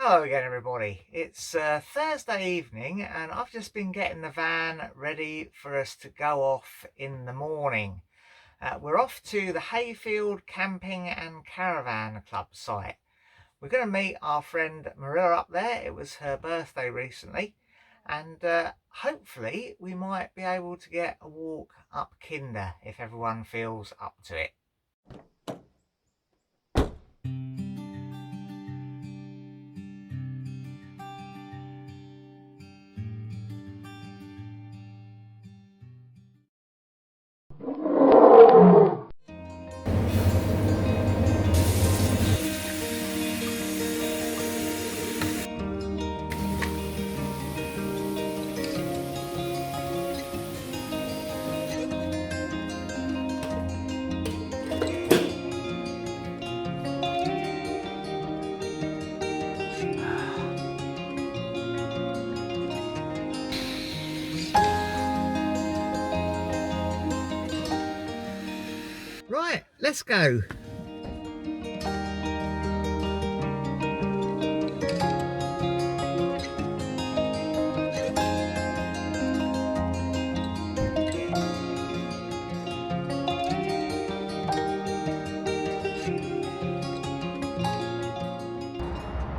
Hello again, everybody. It's Thursday evening, and I've just been getting the van ready for us to go off in the morning. We're off to the Hayfield Camping and Caravan Club site. We're going to meet our friend Marilla up there. It was her birthday recently, and hopefully we might be able to get a walk up Kinder if everyone feels up to it. Right, let's go.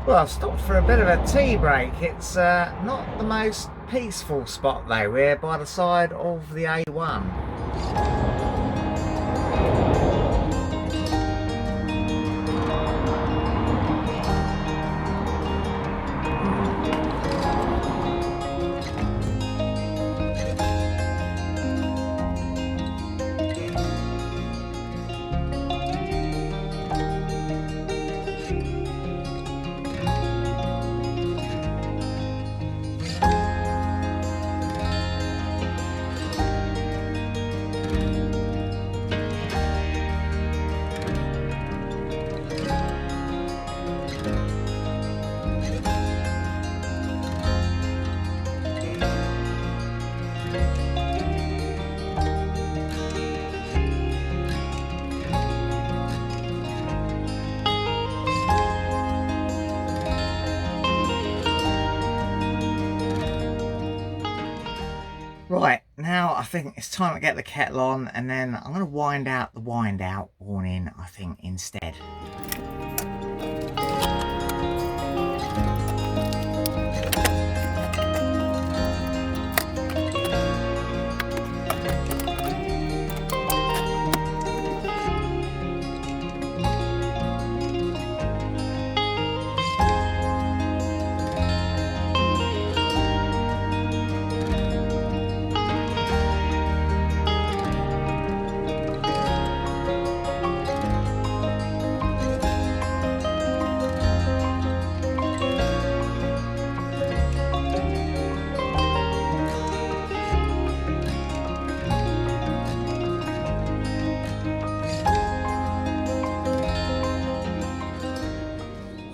Well, I've stopped for a bit of a tea break. It's not the most peaceful spot though. We're by the side of the A1. Right, now I think it's time to get the kettle on, and then I'm going to wind out the wind out warning, I think, instead.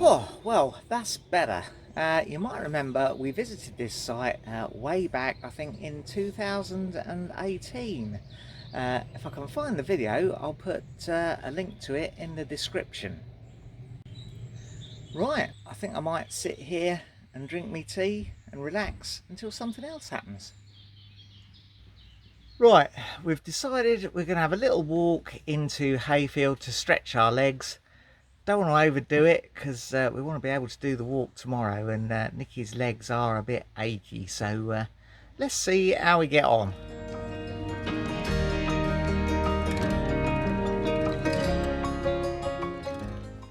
Oh, well, that's better. You might remember we visited this site way back, I think in 2018. If I can find the video, I'll put a link to it in the description. Right, I think I might sit here and drink me tea and relax until something else happens. Right, we've decided we're going to have a little walk into Hayfield to stretch our legs. Don't want to overdo it because we want to be able to do the walk tomorrow, and Nikki's legs are a bit achy, so let's see how we get on.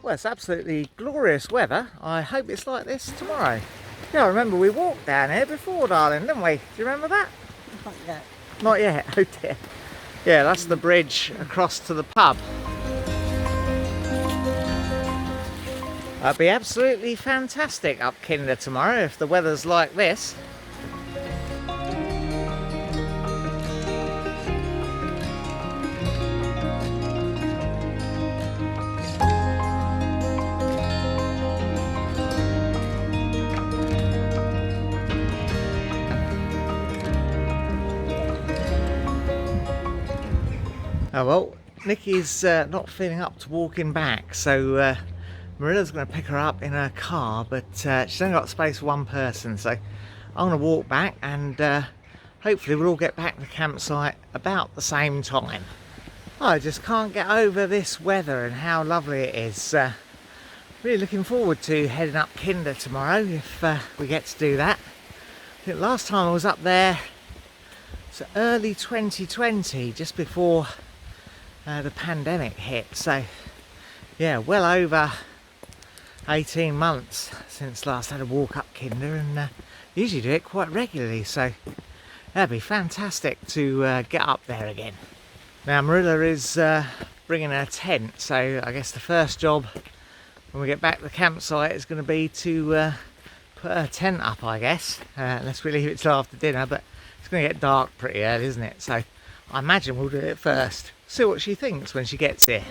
Well, it's absolutely glorious weather. I hope it's like this tomorrow. Yeah, I remember we walked down here before, darling, didn't we? Do you remember that? Not yet. Not yet? Oh dear. Yeah, that's the bridge across to the pub. That'd be absolutely fantastic up Kinder tomorrow if the weather's like this. Oh well, Nikki's not feeling up to walking back, so Marilla's going to pick her up in her car, but she's only got space for one person, so I'm going to walk back and hopefully we'll all get back to the campsite about the same time. I just can't get over this weather and how lovely it is. Really looking forward to heading up Kinder tomorrow if we get to do that. I think last time I was up there was early 2020, just before the pandemic hit. So yeah, well over 18 months since last had a walk up Kinder, and usually do it quite regularly, so that'd be fantastic to get up there again. Now Marilla is bringing her tent, so I guess the first job when we get back to the campsite is going to be to put her tent up, I guess, unless we leave it till after dinner, but it's going to get dark pretty early, isn't it? So I imagine we'll do it first, see what she thinks when she gets here.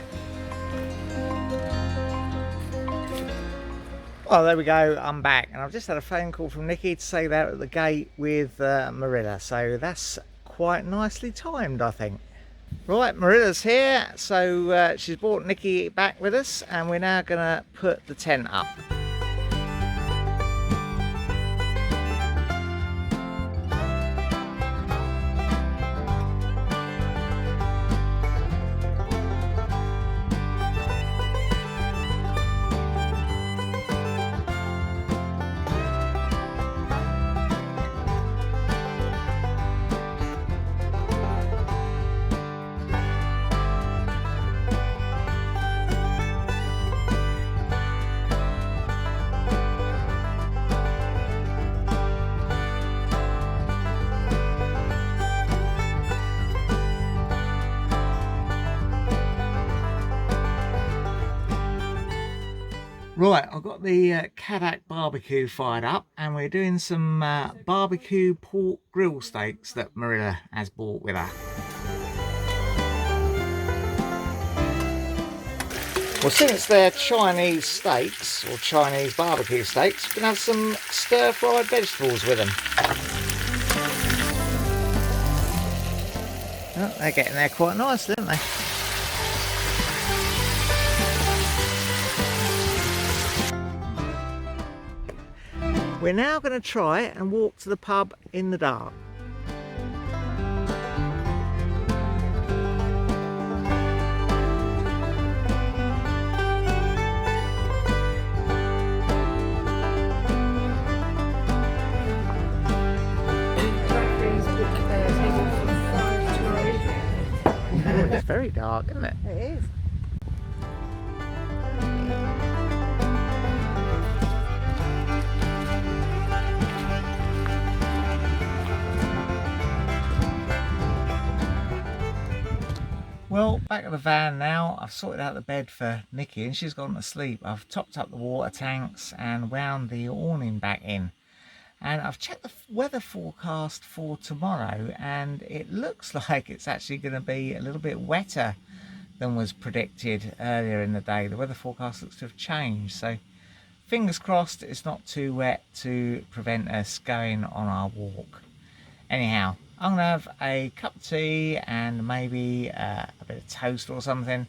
Well, there we go, I'm back, and I've just had a phone call from Nikki to say they're at the gate with Marilla, so that's quite nicely timed, I think. Right, Marilla's here, so she's brought Nikki back with us, and we're now going to put the tent up. Right, I've got the Caravan barbecue fired up, and we're doing some barbecue pork grill steaks that Marilla has bought with her. Well, since they're Chinese steaks, or Chinese barbecue steaks, we can have some stir-fried vegetables with them. Oh, they're getting there quite nicely, aren't they? We're now going to try and walk to the pub in the dark. It's very dark, isn't it? It is. Well, back at the van now. I've sorted out the bed for Nikki and she's gone to sleep. I've topped up the water tanks and wound the awning back in. And I've checked the weather forecast for tomorrow, and it looks like it's actually going to be a little bit wetter than was predicted earlier in the day. The weather forecast looks to have changed, so fingers crossed it's not too wet to prevent us going on our walk. Anyhow, I'm going to have a cup of tea and maybe a bit of toast or something,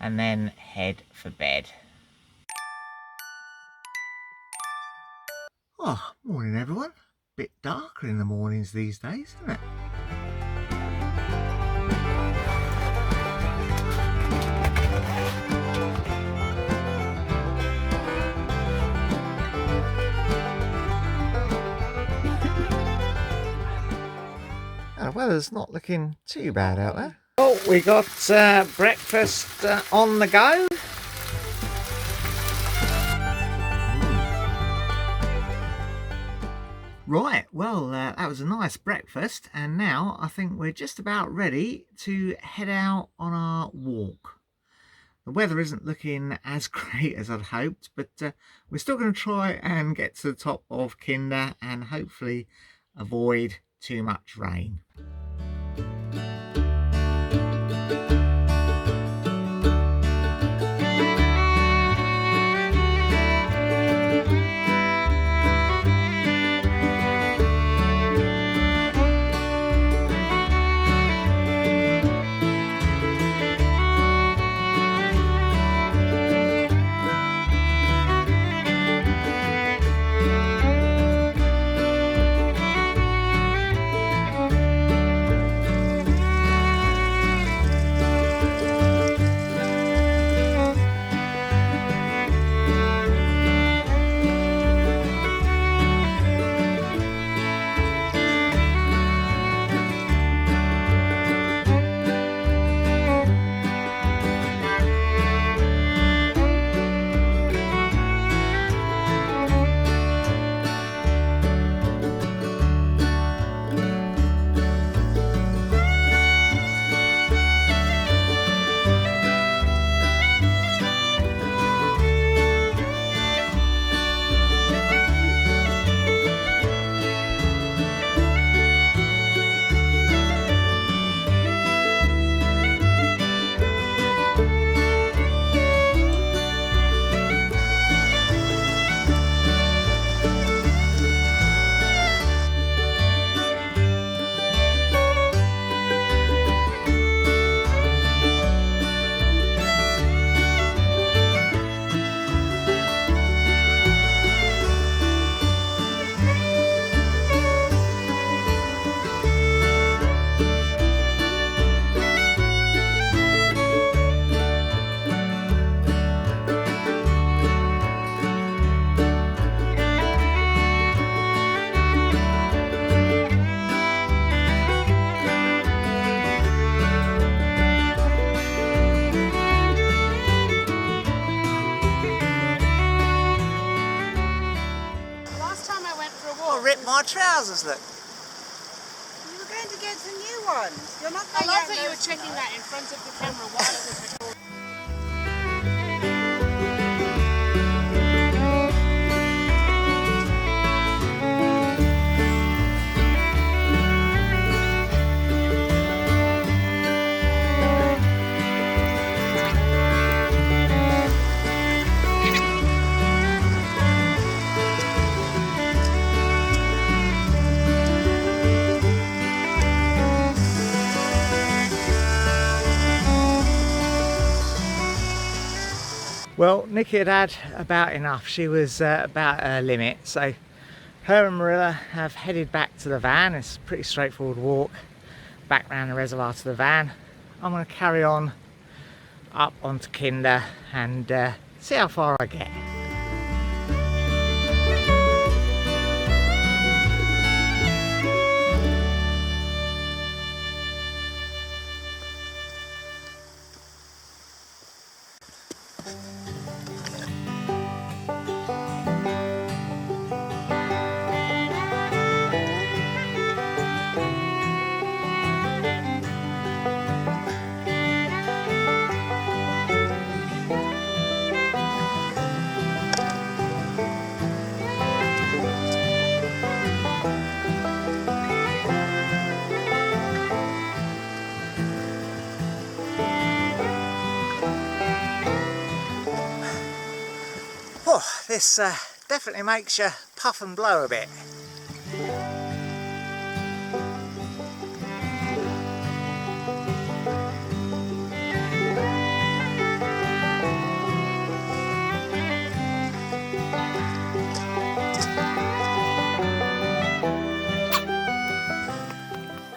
and then head for bed. Oh, morning everyone. Bit darker in the mornings these days, isn't it? The weather's not looking too bad out there. Oh, we got breakfast on the go. Right, well, that was a nice breakfast, and now I think we're just about ready to head out on our walk. The weather isn't looking as great as I'd hoped, but we're still going to try and get to the top of Kinder and hopefully avoid too much rain. to rip my trousers, look. You were going to get some new ones. You're not I going like out that you there were checking that in front of the camera while it was recording. Well, Nikki had about enough. She was about her limit, so her and Marilla have headed back to the van. It's a pretty straightforward walk back round the reservoir to the van. I'm going to carry on up onto Kinder and see how far I get. Oh, this definitely makes you puff and blow a bit.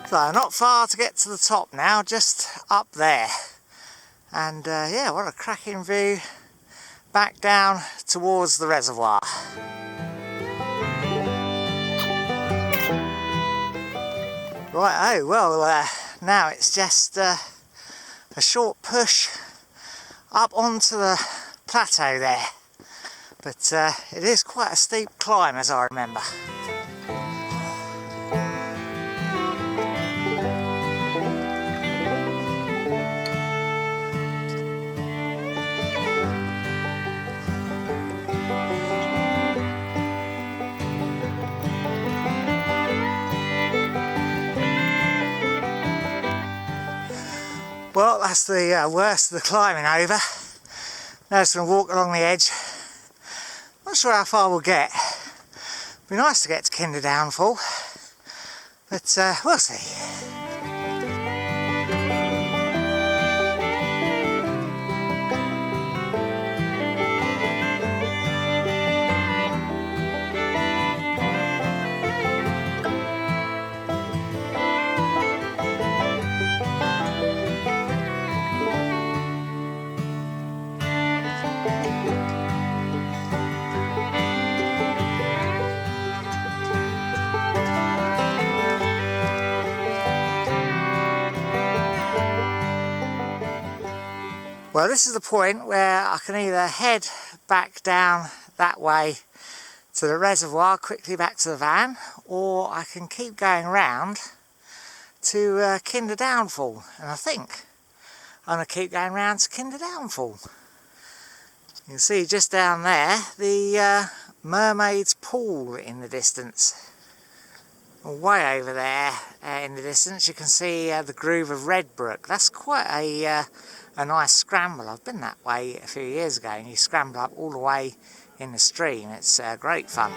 So not far to get to the top now, just up there. And yeah, what a cracking view back down towards the reservoir. Right, oh well, now it's just a short push up onto the plateau there, but it is quite a steep climb, as I remember. Well, that's the worst of the climbing over. Now just going to walk along the edge. Not sure how far we'll get. Be nice to get to Kinder Downfall, but we'll see. Well, this is the point where I can either head back down that way to the reservoir, quickly back to the van, or I can keep going round to Kinder Downfall. And I think I'm going to keep going round to Kinder Downfall. You can see just down there the Mermaid's Pool in the distance. Way over there in the distance you can see the Groove of Redbrook. That's quite a nice scramble. I've been that way a few years ago and you scramble up all the way in the stream. It's great fun.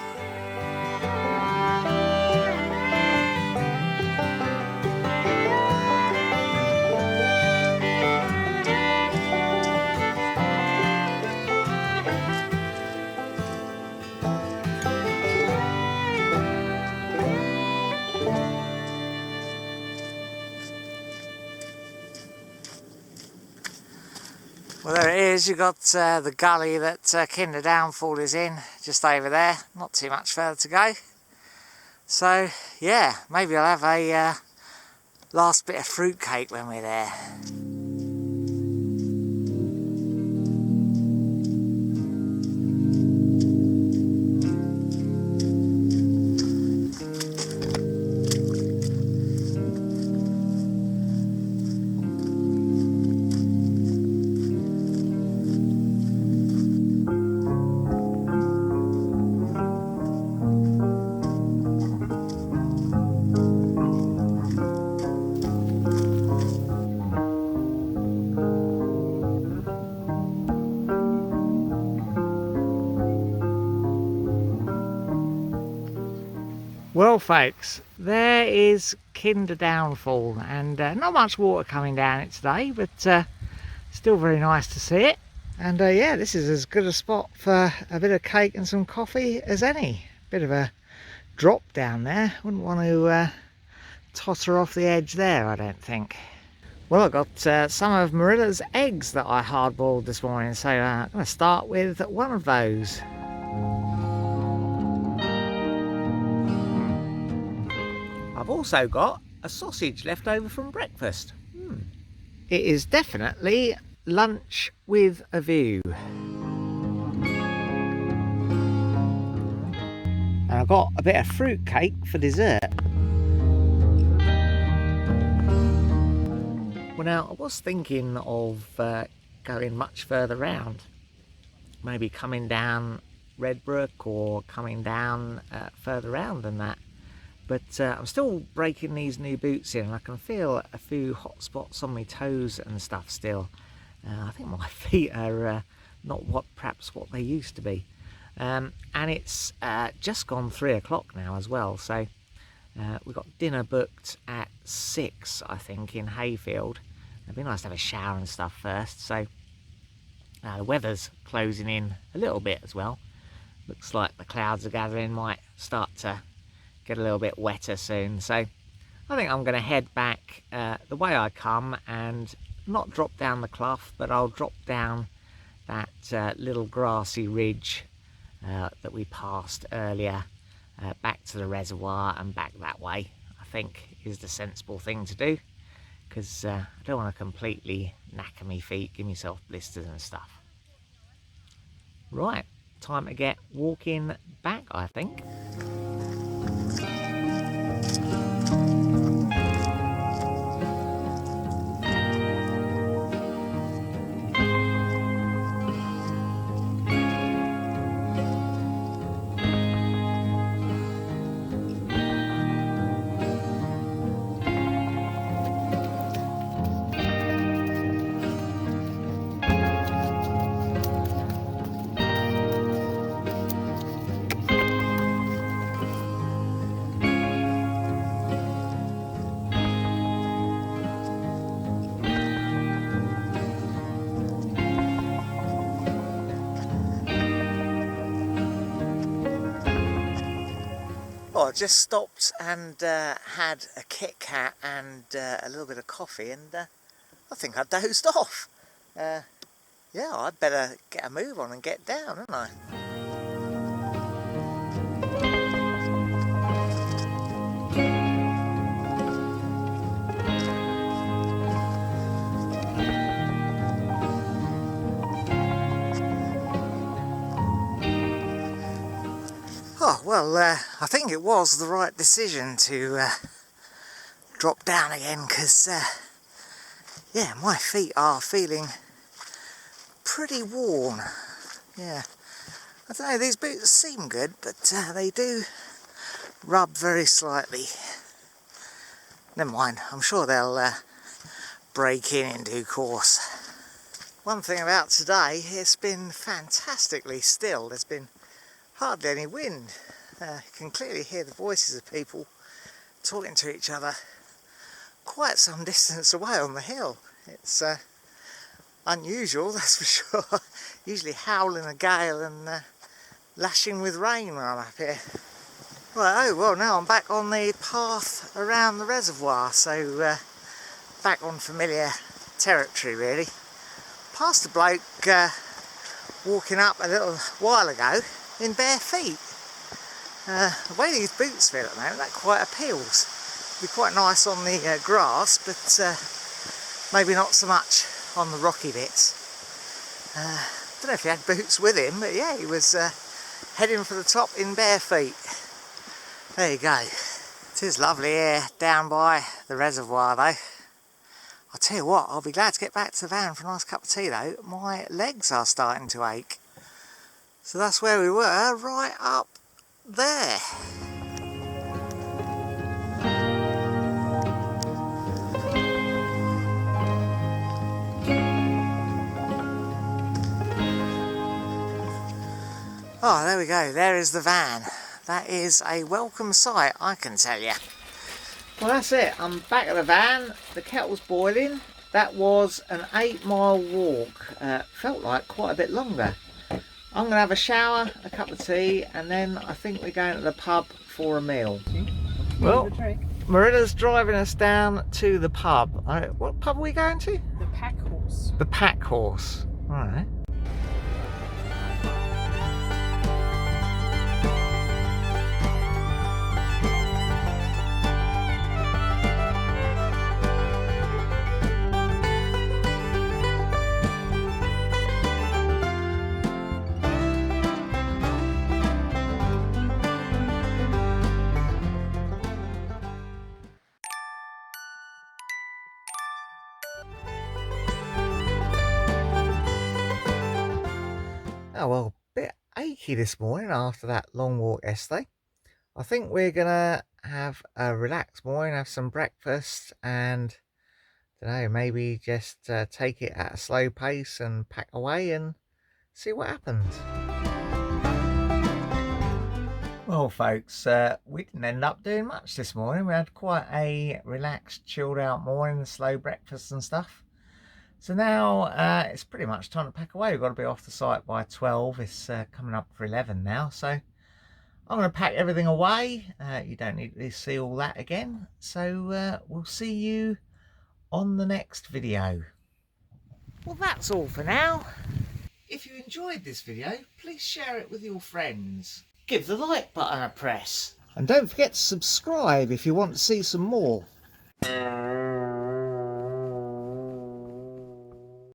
Well, there it is. You've got the gully that Kinder Downfall is in, just over there. Not too much further to go. So, yeah, maybe I'll have a last bit of fruitcake when we're there. Well folks, there is Kinder Downfall, and not much water coming down it today, but still very nice to see it. And yeah, this is as good a spot for a bit of cake and some coffee as any. Bit of a drop down there, wouldn't want to totter off the edge there, I don't think. Well, I got some of Marilla's eggs that I hard boiled this morning, so I'm going to start with one of those. I've also got a sausage left over from breakfast. It is definitely lunch with a view. And I've got a bit of fruit cake for dessert. Well, now I was thinking of going much further round, maybe coming down Redbrook or coming down further round than that. But I'm still breaking these new boots in, and I can feel a few hot spots on my toes and stuff still. I think my feet are not perhaps what they used to be. And it's just gone 3 o'clock now as well, so we've got dinner booked at 6, I think, in Hayfield. It'd be nice to have a shower and stuff first, so the weather's closing in a little bit as well. Looks like the clouds are gathering, might start to get a little bit wetter soon, so I think I'm going to head back the way I come and not drop down the clough, but I'll drop down that little grassy ridge that we passed earlier, back to the reservoir and back that way. I think is the sensible thing to do, because I don't want to completely knacker my feet, give myself blisters and stuff. Right, time to get walking back, I think. Well, I just stopped and had a Kit Kat and a little bit of coffee, and I think I dozed off. Yeah, I'd better get a move on and get down, hadn't I? Oh, well, I think it was the right decision to drop down again, because, yeah, my feet are feeling pretty worn. Yeah, I don't know, these boots seem good, but they do rub very slightly. Never mind, I'm sure they'll break in due course. One thing about today, it's been fantastically still. There's been hardly any wind. You can clearly hear the voices of people talking to each other quite some distance away on the hill. It's unusual, that's for sure. Usually howling a gale and lashing with rain when I'm up here. Right, oh well, now I'm back on the path around the reservoir, so back on familiar territory really. Passed a bloke walking up a little while ago in bare feet. The way these boots feel at the moment, that quite appeals. It'd be quite nice on the grass, but maybe not so much on the rocky bits. Don't know if he had boots with him, but yeah, he was heading for the top in bare feet. There you go. It is lovely here down by the reservoir though. I'll tell you what, I'll be glad to get back to the van for a nice cup of tea though. My legs are starting to ache. So that's where we were, right up there. Oh, there we go, there is the van. that is a welcome sight, I can tell you. Well, that's it. I'm back at the van. The kettle's boiling. That was an 8-mile walk. Felt like quite a bit longer. I'm going to have a shower, a cup of tea, and then I think we're going to the pub for a meal. Well, Marilla's driving us down to the pub. What pub are we going to? The Pack Horse. The Pack Horse. All right. Oh well, a bit achy this morning after that long walk yesterday. I think we're gonna have a relaxed morning, have some breakfast, and I don't know, maybe just take it at a slow pace and pack away and see what happens. Well, folks, we didn't end up doing much this morning. We had quite a relaxed, chilled out morning, slow breakfast and stuff. So now it's pretty much time to pack away. We've got to be off the site by 12. It's coming up for 11 now. So I'm going to pack everything away. You don't need to see all that again. So we'll see you on the next video. Well, that's all for now. If you enjoyed this video, please share it with your friends. Give the like button a press. And don't forget to subscribe if you want to see some more.